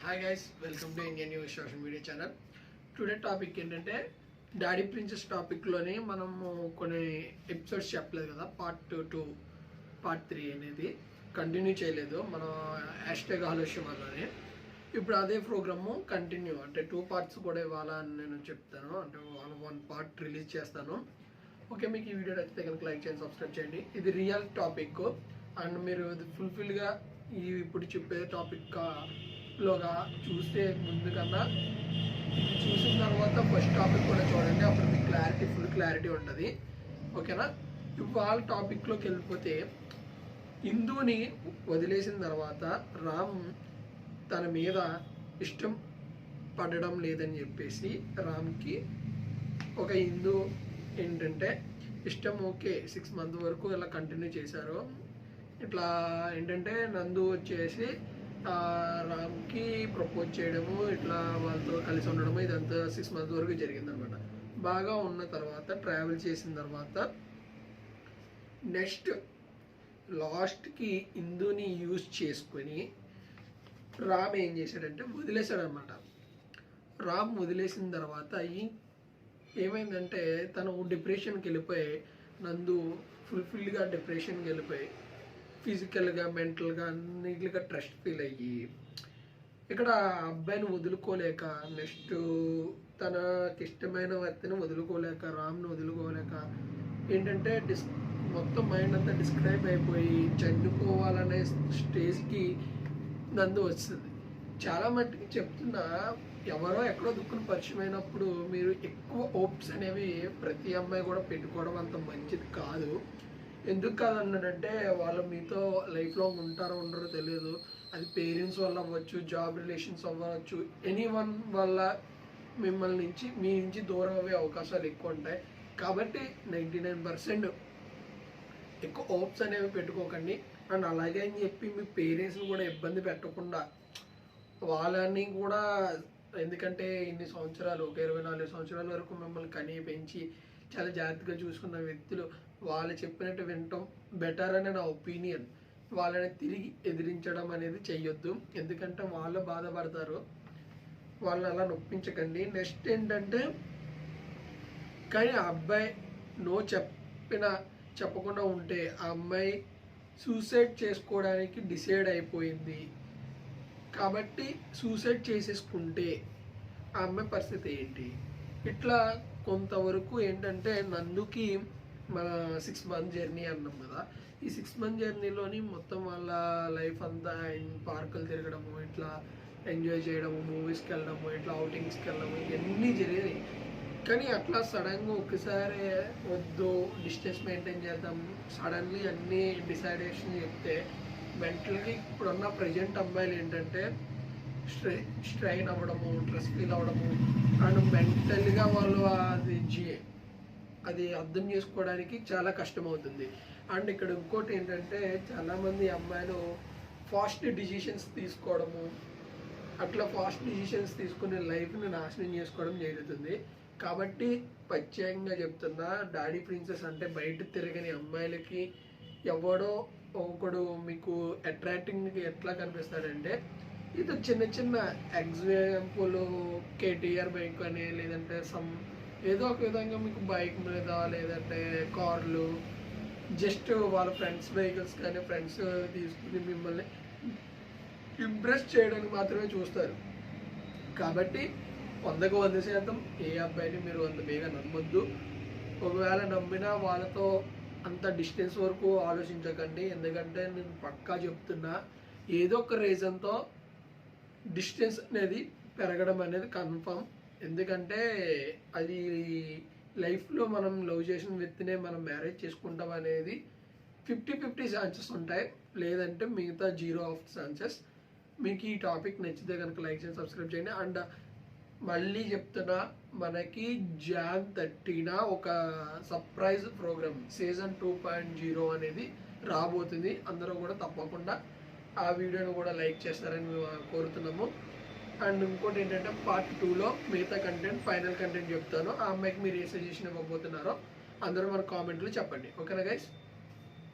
Hi guys, welcome to Indian news social media channel. Today topic ఏంటంటే daddy princess టాపిక్లోనే మనము కొన్ని episodes చెప్పలేదు కదా, పార్ట్ 2 పార్ట్ 3 అనేది కంటిన్యూ చేయలేదు మన హ్యాష్ట్యాగ్ ఆలోచన వల్లనే. ఇప్పుడు అదే ప్రోగ్రాము కంటిన్యూ అంటే 2 పార్ట్స్ కూడా ఇవ్వాలని నేను చెప్తాను, అంటే 1 పార్ట్ రిలీజ్ చేస్తాను. ఓకే, మీకు ఈ వీడియో నచ్చితే కనుక లైక్ చేయండి, సబ్స్క్రైబ్ చేయండి. ఇది రియల్ టాపిక్ అండ్ మీరు ఫుల్ఫిల్గా ఇప్పుడు చెప్పే టాపిక్ లోగా చూస్తే ముందు కన్నా చూసిన తర్వాత ఫస్ట్ టాపిక్ కూడా చూడండి, అప్పుడు మీకు ఫుల్ క్లారిటీ ఉంటుంది. ఓకేనా? ఇవాళ టాపిక్లోకి వెళ్ళిపోతే, హిందూని వదిలేసిన తర్వాత రామ్ తన మీద ఇష్టం పడడం లేదని చెప్పేసి రామ్కి ఒక హిందూ ఏంటంటే ఇష్టం. ఓకే, 6 months వరకు ఇలా కంటిన్యూ చేశారు. ఇట్లా ఏంటంటే నందు వచ్చేసి రామ్కి ప్రపోజ్ చేయడము, ఇట్లా వాళ్ళతో కలిసి ఉండడము, ఇదంతా 6 months వరకు జరిగిందనమాట. బాగా ఉన్న తర్వాత ట్రావెల్ చేసిన తర్వాత నెక్స్ట్ లాస్ట్కి హిందూని యూజ్ చేసుకొని రామ్ ఏం చేశాడంటే వదిలేశాడనమాట. రామ్ వదిలేసిన తర్వాత ఏమైందంటే తను డిప్రెషన్కి వెళ్ళిపోయి, నందు ఫుల్ఫిల్గా డిప్రెషన్కి వెళ్ళిపోయి ఫిజికల్గా మెంటల్గా అన్నిటిగా ట్రస్ట్ ఫీల్ అయ్యి ఇక్కడ అబ్బాయిని వదులుకోలేక, నెక్స్ట్ తనకి ఇష్టమైన వ్యక్తిని వదులుకోలేక, రామ్ని వదులుకోలేక ఏంటంటే మొత్తం మైండ్ అంతా డిస్క్రైబ్ అయిపోయి చనిపోవాలనే స్టేజ్కి నందు వస్తుంది. చాలా మట్టుకు చెప్తున్నా, ఎవరో ఎక్కడో దుక్కును పరిచయం అయినప్పుడు మీరు ఎక్కువ హోప్స్ అనేవి ప్రతి అమ్మాయి కూడా పెట్టుకోవడం అంత మంచిది కాదు. ఎందుకు కాదన్నాడంటే, వాళ్ళు మీతో లైఫ్ లాంగ్ ఉంటారో ఉండరో తెలియదు. అది పేరెంట్స్ వల్ల అవ్వచ్చు, జాబ్ రిలేషన్స్ అవ్వచ్చు, ఎనీవన్ వల్ల మీ నుంచి దూరం అయ్యే అవకాశాలు ఎక్కువ ఉంటాయి. కాబట్టి 99% ఎక్కువ హోప్స్ అనేవి పెట్టుకోకండి. అండ్ అలాగే అని చెప్పి మీ పేరెంట్స్ని కూడా ఇబ్బంది పెట్టకుండా, వాళ్ళని కూడా, ఎందుకంటే ఇన్ని సంవత్సరాలు, ఒక 24 సంవత్సరాల వరకు మిమ్మల్ని కనీ పెంచి చాలా జాగ్రత్తగా చూసుకున్న వ్యక్తులు వాళ్ళు చెప్పినట్టు వినటం బెటర్ అని నా ఒపీనియన్. వాళ్ళని తిరిగి ఎదిరించడం అనేది చెయ్యొద్దు, ఎందుకంటే వాళ్ళు బాధపడతారు. వాళ్ళని అలా నొప్పించకండి. నెక్స్ట్ ఏంటంటే, కానీ ఆ అబ్బాయి చెప్పకుండా ఉంటే ఆ అమ్మాయి సూసైడ్ చేసుకోవడానికి డిసైడ్ అయిపోయింది. కాబట్టి సూసైడ్ చేసేసుకుంటే ఆ అమ్మాయి పరిస్థితి ఏంటి? ఇట్లా కొంతవరకు ఏంటంటే నందుకి మన 6 months జర్నీ అన్నాం కదా, ఈ 6 months జర్నీలోని మొత్తం వాళ్ళ లైఫ్ అంతా పార్కులు తిరగడము, ఇట్లా ఎంజాయ్ చేయడము, మూవీస్కి వెళ్ళడము, ఇట్లా అవుటింగ్స్కి వెళ్ళడము, ఇవన్నీ జరిగాయి. కానీ అట్లా సడన్గా ఒకసారి వద్దు, డిస్టెన్స్ మెయింటైన్ చేద్దాం, సడన్లీ అన్నీ డిసైడేషన్ చెప్తే మెంటల్గా ఇప్పుడున్న ప్రజెంట్ అమ్మాయిలు ఏంటంటే స్ట్రెయిన్ అవ్వడము, స్ట్రెస్ ఫీల్ అవ్వడము, అండ్ మెంటల్గా వాళ్ళు అది అర్థం చేసుకోవడానికి చాలా కష్టమవుతుంది. అండ్ ఇక్కడ ఇంకోటి ఏంటంటే, చాలామంది అమ్మాయిలు ఫాస్ట్ డిసిషన్స్ తీసుకోవడము, అట్లా ఫాస్ట్ డిసిషన్స్ తీసుకునే లైఫ్ని నాశనం చేసుకోవడం జరుగుతుంది. కాబట్టి ప్రత్యేకంగా చెప్తున్నా, డాడీ ప్రిన్సెస్ అంటే బయట తిరగని అమ్మాయిలకి ఎవడో ఒకడు మీకు అట్రాక్టింగ్కి ఎట్లా కనిపిస్తాడంటే, ఇది చిన్న ఎగ్జాంపుల్ కేటీఆర్ బైక్ అని, లేదంటే ఏదో ఒక విధంగా మీకు బైక్ మీద, లేదంటే కార్లు, జస్ట్ వాళ్ళ ఫ్రెండ్స్ వెహికల్స్ కానీ ఫ్రెండ్స్ తీసుకుని మిమ్మల్ని ఇంప్రెస్ చేయడానికి మాత్రమే చూస్తారు. కాబట్టి 100% ఏ అబ్బాయిని మీరు అంత బేగా నమ్మొద్దు. ఒకవేళ నమ్మినా వాళ్ళతో అంత డిస్టెన్స్ వరకు ఆలోచించకండి. ఎందుకంటే నేను పక్కా చెప్తున్నా, ఏదో ఒక రీజన్తో డిస్టెన్స్ అనేది పెరగడం అనేది కన్ఫర్మ్. ఎందుకంటే అది లైఫ్లో మనం లవ్ చేసిన వ్యక్తినే మనం మ్యారేజ్ చేసుకుంటాం అనేది 50-50 ఛాన్సెస్ ఉంటాయి, లేదంటే మిగతా 0 ఛాన్సెస్. మీకు ఈ టాపిక్ నచ్చితే కనుక లైక్ చేసి సబ్స్క్రైబ్ చేయండి. అండ్ మళ్ళీ చెప్తున్నా, మనకి Jan 30న ఒక సర్ప్రైజ్ ప్రోగ్రామ్ సీజన్ 2.0 అనేది రాబోతుంది. అందరూ కూడా తప్పకుండా ఆ వీడియోను కూడా లైక్ చేస్తారని కోరుతున్నాము. అండ్ ఇంకోటి ఏంటంటే, పార్ట్ 2లో మిగతా కంటెంట్, ఫైనల్ కంటెంట్ చెప్తాను. ఆ అమ్మాయికి మీరు ఏ సజెషన్ ఇవ్వబోతున్నారో అందరూ మన కామెంట్లో చెప్పండి. ఓకేనా గైస్?